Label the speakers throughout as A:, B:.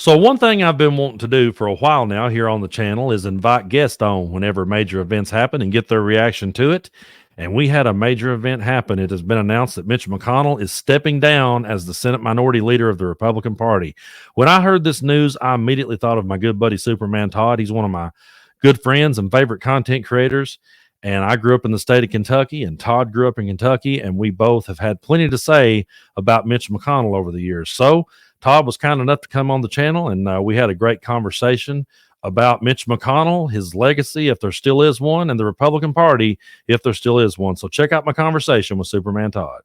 A: So one thing I've been wanting to do for a while now here on the channel is invite guests on whenever major events happen and get their reaction to it. And we had a major event happen. It has been announced that Mitch McConnell is stepping down as the Senate Minority Leader of the Republican Party. When I heard this news, I immediately thought of my good buddy Superman Todd. He's one of my good friends and favorite content creators. And I grew up in the state of Kentucky, and Todd grew up in Kentucky, and we both have had plenty to say about Mitch McConnell over the years. So Todd was kind enough to come on the channel, and we had a great conversation about Mitch McConnell, his legacy, if there still is one, and the Republican Party, if there still is one. So check out my conversation with Superman Todd.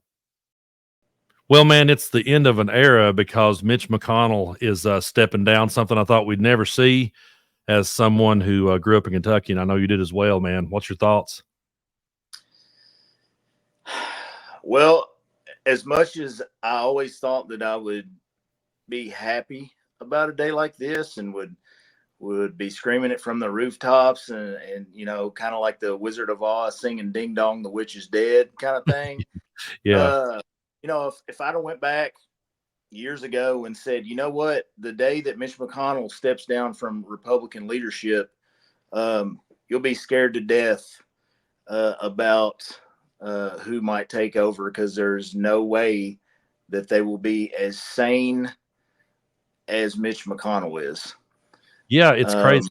A: Well, man, it's the end of an era because Mitch McConnell is stepping down, something I thought we'd never see as someone who grew up in Kentucky, and I know you did as well, man. What's your thoughts?
B: Well, as much as I always thought that I would be happy about a day like this and would be screaming it from the rooftops and kind of like the Wizard of Oz singing "Ding Dong, the Witch is Dead" kind of thing.
A: Yeah.
B: If I'd have went back years ago and said, you know what, the day that Mitch McConnell steps down from Republican leadership, you'll be scared to death about who might take over, because there's no way that they will be as sane as Mitch McConnell is.
A: Yeah, it's crazy.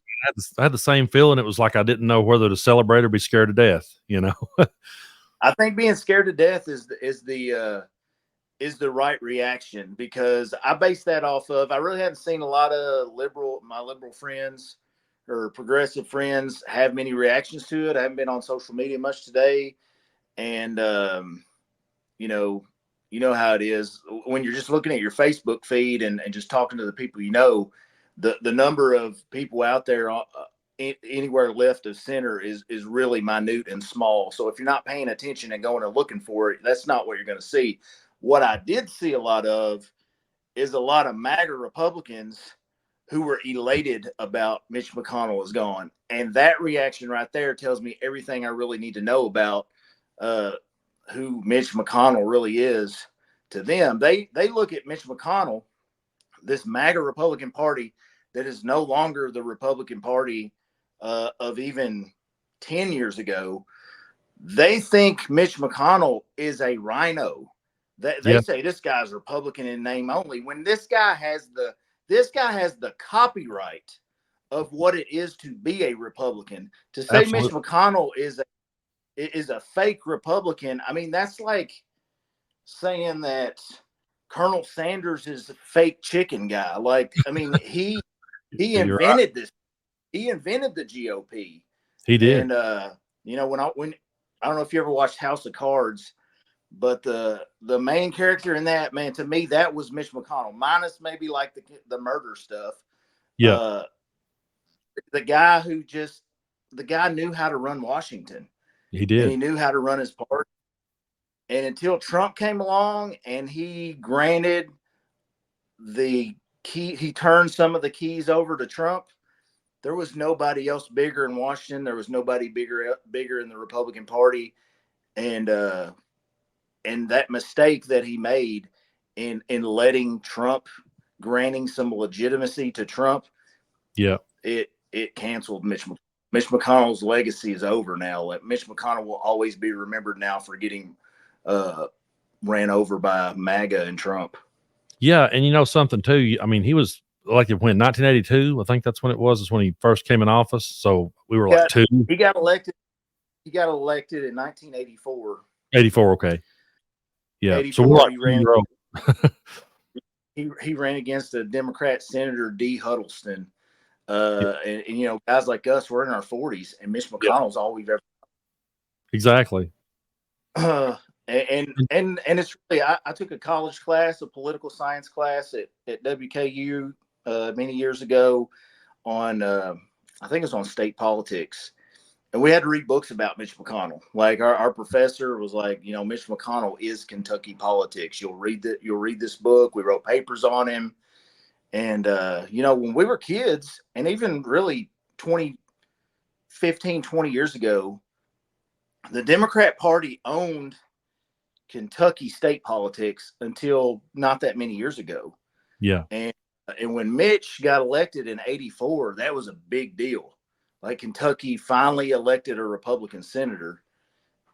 A: I had the same feeling. It was like I didn't know whether to celebrate or be scared to death,
B: I think being scared to death is the right reaction, because I base that off of, I really haven't seen a lot of my liberal friends or progressive friends have many reactions to it. I haven't been on social media much today. And, you know how it is when you're just looking at your Facebook feed and just talking to the people, the number of people out there anywhere left of center is really minute and small. So if you're not paying attention and going and looking for it, that's not what you're going to see. What I did see a lot of is a lot of MAGA Republicans who were elated about Mitch McConnell is gone. And that reaction right there tells me everything I really need to know about who Mitch McConnell really is to them. They look at Mitch McConnell, this MAGA Republican Party that is no longer the Republican Party of even 10 years ago. They think Mitch McConnell is a rhino. They say this guy's Republican in name only, when this guy has the copyright of what it is to be a Republican. To say Absolutely. Mitch McConnell is a fake Republican, I mean, that's like saying that Colonel Sanders is a fake chicken guy. Like, I mean, he invented this. He invented the GOP.
A: He did.
B: And when I don't know if you ever watched House of Cards, but the main character in that, man, to me, that was Mitch McConnell, minus maybe like the murder stuff.
A: Yeah.
B: The guy knew how to run Washington.
A: He did.
B: And he knew how to run his party. And until Trump came along and he granted the key, he turned some of the keys over to Trump, there was nobody else bigger in Washington. There was nobody bigger in the Republican Party. And that mistake that he made in letting Trump, granting some legitimacy to Trump, it canceled Mitch McConnell's legacy is over now. Mitch McConnell will always be remembered now for getting ran over by MAGA and Trump.
A: Yeah, and something too. I mean, he was elected when 1982. I think that's when it was. Is when he first came in office. So we were like two.
B: He got elected. He got elected in 1984.
A: 84. Okay. Yeah.
B: 84,
A: so we're like
B: he ran against a Democrat Senator D. Huddleston. And guys like us, we're in our 40s, and Mitch McConnell's all we've ever.
A: Exactly.
B: And it's really, I took a college class, a political science class at WKU many years ago on, I think it was on state politics. And we had to read books about Mitch McConnell. Like our professor was like, Mitch McConnell is Kentucky politics. You'll read this book. We wrote papers on him. And, when we were kids, and even really 20 years ago, the Democrat Party owned Kentucky state politics until not that many years ago.
A: Yeah.
B: And And when Mitch got elected in '84, that was a big deal. Like Kentucky finally elected a Republican senator,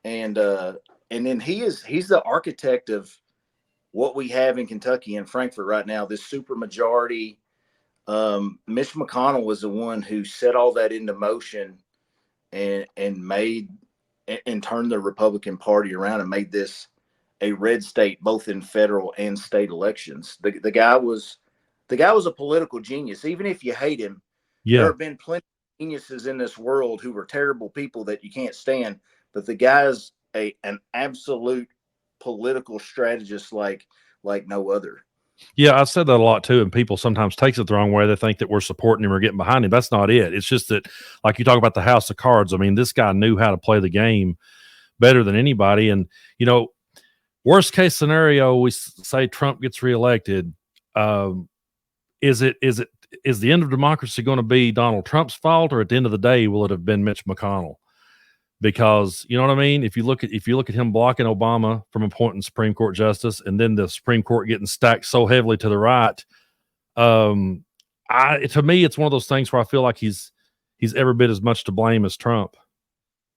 B: and then he's the architect of what we have in Kentucky and Frankfort right now. This super majority. Mitch McConnell was the one who set all that into motion and made and turned the Republican Party around and made this a red state both in federal and state elections. The guy was a political genius. Even if you hate him, there
A: Yeah.
B: have been plenty of geniuses in this world who were terrible people that you can't stand, but the guy's an absolute political strategist like no other.
A: Yeah, I said that a lot too, and people sometimes takes it the wrong way. They think that we're supporting him or getting behind him. That's not it. It's just that, like you talk about the house of cards. I mean, this guy knew how to play the game better than anybody. And worst case scenario, we say Trump gets reelected. Um, is the end of democracy going to be Donald Trump's fault, or at the end of the day, will it have been Mitch McConnell? Because you know what I mean. If you look at him blocking Obama from appointing Supreme Court justice, and then the Supreme Court getting stacked so heavily to the right, to me, it's one of those things where I feel like he's every bit as much to blame as Trump.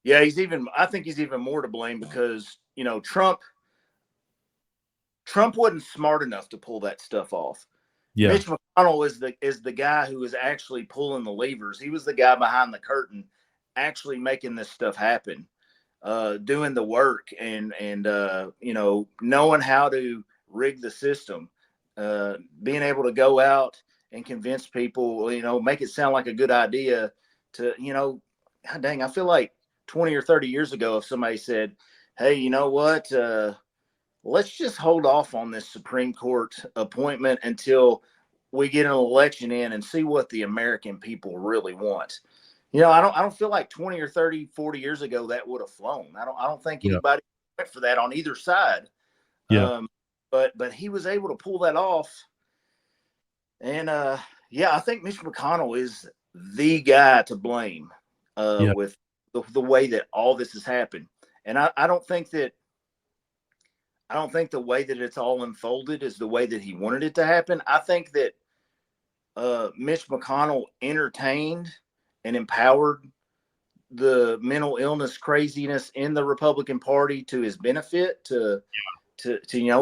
B: Yeah, I think he's even more to blame because Trump wasn't smart enough to pull that stuff off.
A: Yeah.
B: Mitch McConnell is the guy who is actually pulling the levers. He was the guy behind the curtain, actually making this stuff happen, doing the work and knowing how to rig the system, being able to go out and convince people, make it sound like a good idea to, God dang, I feel like 20 or 30 years ago, if somebody said, hey, you know what, let's just hold off on this Supreme Court appointment until we get an election in and see what the American people really want. I don't feel like 20 or 30, 40 years ago that would have flown. I don't think anybody went for that on either side.
A: Yeah.
B: But he was able to pull that off. And I think Mitch McConnell is the guy to blame with the way that all this has happened. And I don't think the way that it's all unfolded is the way that he wanted it to happen. I think that Mitch McConnell entertained and empowered the mental illness craziness in the Republican Party to his benefit to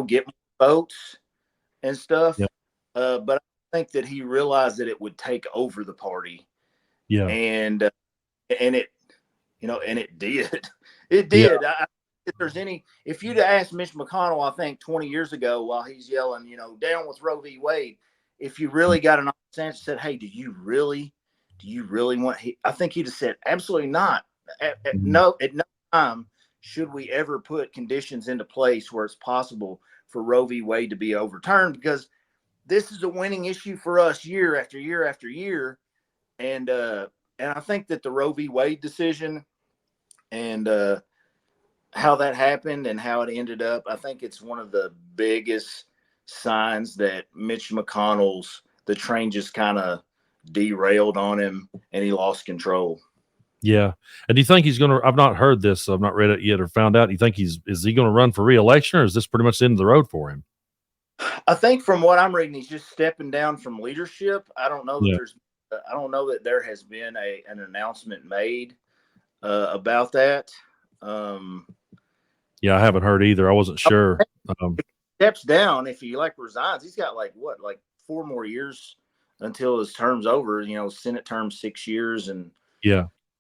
B: get more votes and stuff.
A: Yeah.
B: But I think that he realized that it would take over the party.
A: Yeah.
B: And it did. It did.
A: Yeah.
B: If you'd asked Mitch McConnell, I think 20 years ago while he's yelling, down with Roe v. Wade, if you really got an honest answer, said, hey, do you really want, I think he'd have said, absolutely not. At no time should we ever put conditions into place where it's possible for Roe v. Wade to be overturned, because this is a winning issue for us year after year after year. And I think that the Roe v. Wade decision and how that happened and how it ended up, I think it's one of the biggest signs that Mitch McConnell's, the train just kind of derailed on him and he lost control.
A: Yeah. And do you think he's going to, I've not heard this, so I've not read it yet or found out. Do you think is he going to run for re-election, or is this pretty much the end of the road for him?
B: I think from what I'm reading, he's just stepping down from leadership. I don't know that there has been an announcement made about that.
A: Yeah, I haven't heard either. I wasn't sure.
B: Steps down, if he resigns, he's got 4 more years until his term's over. Senate term 6 years, and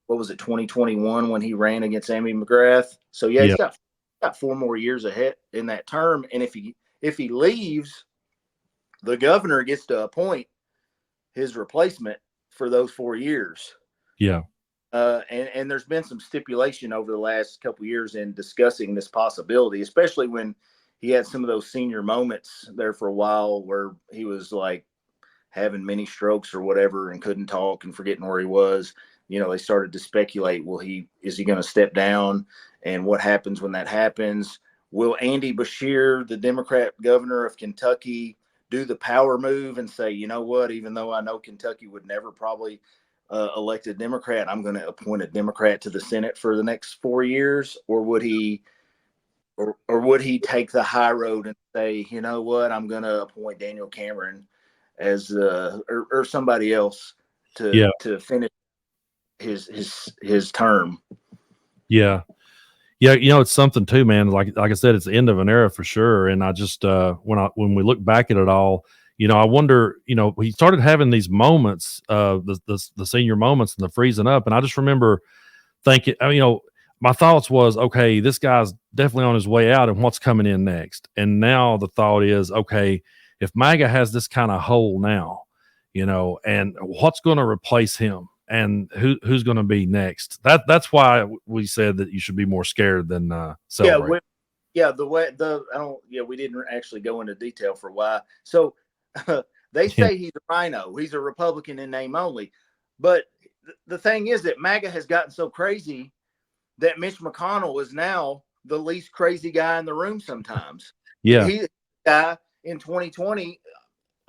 B: what was it, 2021 when he ran against Amy McGrath? So he's got 4 more years ahead in that term, and if he leaves, the governor gets to appoint his replacement for those 4 years.
A: Yeah.
B: And there's been some stipulation over the last couple of years in discussing this possibility, especially when he had some of those senior moments there for a while where he was having mini strokes or whatever and couldn't talk and forgetting where he was. They started to speculate, is he going to step down? And what happens when that happens? Will Andy Beshear, the Democrat governor of Kentucky, do the power move and say, you know what, even though I know Kentucky would never probably elect a Democrat, I'm going to appoint a Democrat to the Senate for the next 4 years? Or would he take the high road and say, you know what, I'm going to appoint Daniel Cameron or somebody else
A: Yeah.
B: to finish his term.
A: Yeah. Yeah, it's something too, man. Like I said, it's the end of an era for sure. And I just when we look back at it all, I wonder, he started having these moments, the senior moments and the freezing up, and I just remember thinking, my thoughts was, okay, this guy's definitely on his way out, and what's coming in next? And now the thought is, okay, if MAGA has this kind of hole now, and what's going to replace him? And who's going to be next? That's why we said that you should be more scared than celebrate.
B: The way I don't. Yeah, we didn't actually go into detail for why. So they say he's a rhino. He's a Republican in name only. But the thing is that MAGA has gotten so crazy that Mitch McConnell is now the least crazy guy in the room. Sometimes,
A: Yeah,
B: he's a guy in 2020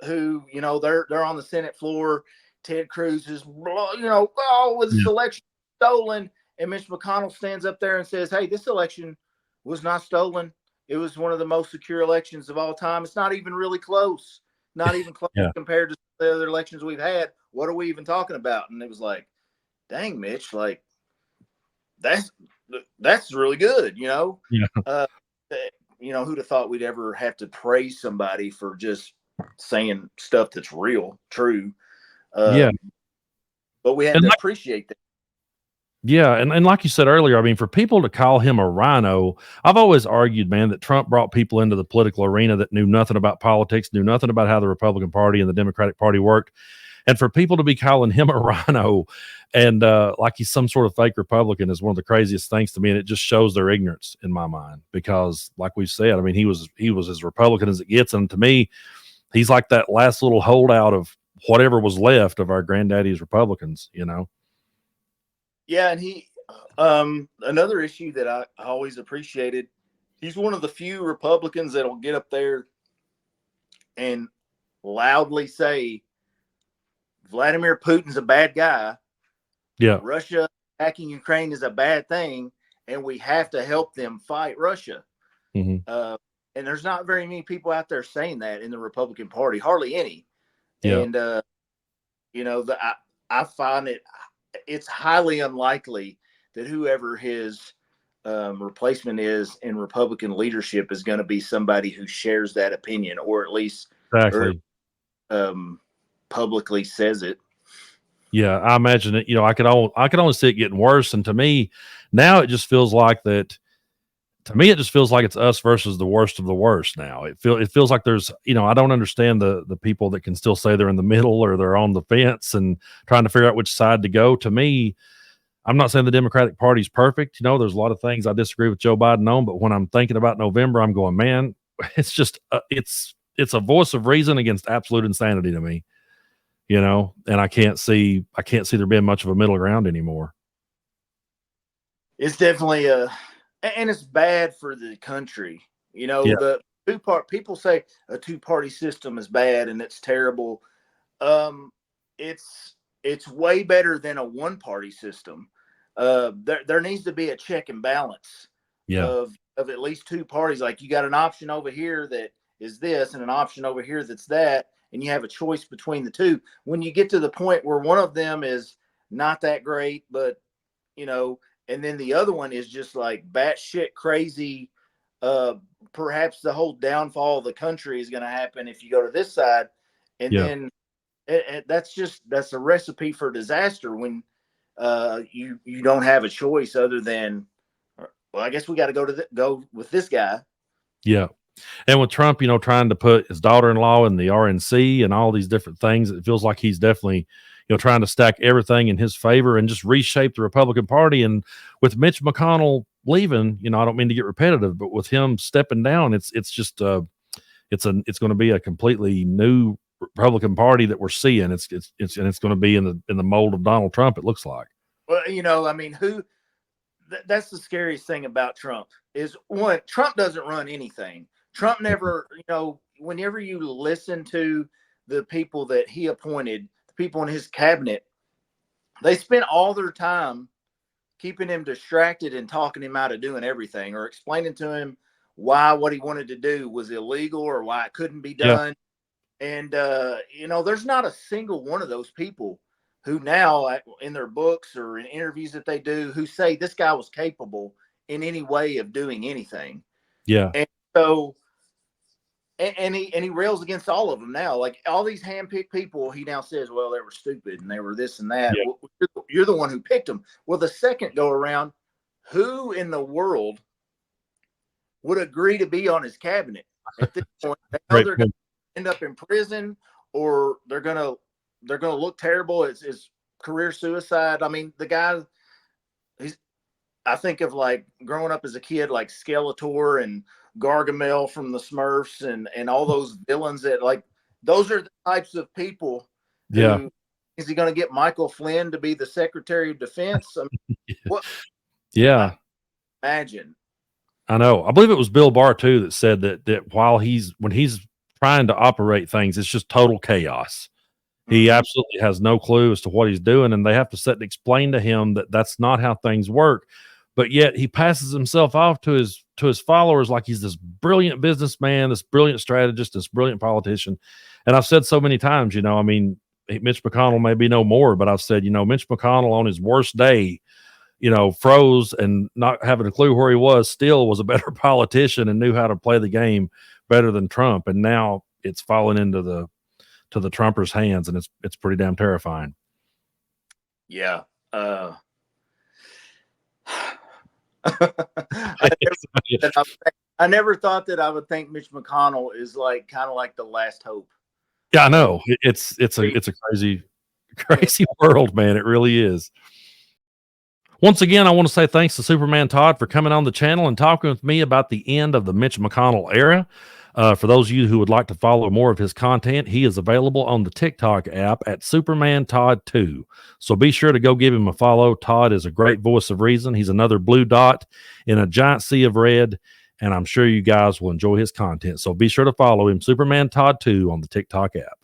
B: who they're on the Senate floor. Ted Cruz is, this election stolen. And Mitch McConnell stands up there and says, hey, this election was not stolen. It was one of the most secure elections of all time. It's not even really close. Not even close compared to the other elections we've had. What are we even talking about? And it was like, dang, Mitch, like that's really good,
A: Yeah.
B: Who'd have thought we'd ever have to praise somebody for just saying stuff that's real, true. But we had to appreciate that.
A: Yeah, and like you said earlier, I mean, for people to call him a rhino, I've always argued, man, that Trump brought people into the political arena that knew nothing about politics, knew nothing about how the Republican Party and the Democratic Party worked. And for people to be calling him a rhino and like he's some sort of fake Republican is one of the craziest things to me. And it just shows their ignorance in my mind, because like we said, I mean, he was as Republican as it gets. And to me, he's like that last little holdout of whatever was left of our granddaddy's Republicans,
B: Yeah, and he another issue that I always appreciated, he's one of the few Republicans that'll get up there and loudly say Vladimir Putin's a bad guy.
A: Yeah.
B: Russia attacking Ukraine is a bad thing, and we have to help them fight Russia.
A: Mm-hmm.
B: And there's not very many people out there saying that in the Republican Party, hardly any.
A: Yeah.
B: And I find it's highly unlikely that whoever his replacement is in Republican leadership is going to be somebody who shares that opinion, or at least publicly says it.
A: Yeah, I imagine it. I could only see it getting worse. And to me, now it just feels like that. To me, it just feels like it's us versus the worst of the worst. Now it feels like there's, I don't understand the people that can still say they're in the middle or they're on the fence and trying to figure out which side to go. To me, I'm not saying the Democratic Party's perfect. There's a lot of things I disagree with Joe Biden on, but when I'm thinking about November, I'm going, man, it's just it's a voice of reason against absolute insanity to me. And I can't see there being much of a middle ground anymore.
B: It's definitely and it's bad for the country. The people say a two-party system is bad and it's terrible. It's way better than a one-party system. There needs to be a check and balance of at least two parties. Like you got an option over here that is this and an option over here that's that, and you have a choice between the two. When you get to the point where one of them is not that great, but and then the other one is just like batshit crazy, perhaps the whole downfall of the country is going to happen if you go to this side, and then that's a recipe for disaster when you don't have a choice other than, well, I guess we got to go with this guy.
A: Yeah. And with Trump, trying to put his daughter-in-law in the RNC and all these different things, it feels like he's definitely, trying to stack everything in his favor and just reshape the Republican Party. And with Mitch McConnell leaving, I don't mean to get repetitive, but with him stepping down, it's just it's going to be a completely new Republican Party that we're seeing. It's going to be in the mold of Donald Trump, it looks like.
B: Well, I mean, that's the scariest thing about Trump is, one, Trump doesn't run anything. Trump never, whenever you listen to the people that he appointed, the people in his cabinet, they spent all their time keeping him distracted and talking him out of doing everything, or explaining to him why what he wanted to do was illegal or why it couldn't be done. And there's not a single one of those people who now in their books or in interviews that they do who say this guy was capable in any way of doing anything.
A: Yeah.
B: And so and he rails against all of them now. Like all these handpicked people, he now says, well, they were stupid and they were this and that.
A: Yeah.
B: Well, you're the one who picked them. Well, the second go around, who in the world would agree to be on his cabinet at this point? They know they're going to end up in prison, or they're gonna look terrible. It's career suicide. I mean, the guy, I think of like growing up as a kid, like Skeletor and Gargamel from the Smurfs and all those villains that like, those are the types of people.
A: Yeah.
B: Is he going to get Michael Flynn to be the Secretary of Defense? I mean, what?
A: Yeah.
B: Imagine.
A: I know. I believe it was Bill Barr too that said that when he's trying to operate things, it's just total chaos. He absolutely has no clue as to what he's doing, and they have to sit and explain to him that that's not how things work. But yet he passes himself off to his followers like he's this brilliant businessman, this brilliant strategist, this brilliant politician. And I've said so many times, I mean, Mitch McConnell may be no more, but I've said, Mitch McConnell on his worst day, froze and not having a clue where he was, still was a better politician and knew how to play the game better than Trump. And now it's fallen into the Trumpers' hands, and it's pretty damn terrifying.
B: Yeah. I never thought that I would think Mitch McConnell is like kind of like the last hope.
A: Yeah, I know. It's a crazy world, man. It really is. Once again, I want to say thanks to Superman Todd for coming on the channel and talking with me about the end of the Mitch McConnell era. For those of you who would like to follow more of his content, he is available on the TikTok app at Superman Todd 2. So be sure to go give him a follow. Todd is a great voice of reason. He's another blue dot in a giant sea of red, and I'm sure you guys will enjoy his content. So be sure to follow him, Superman Todd 2, on the TikTok app.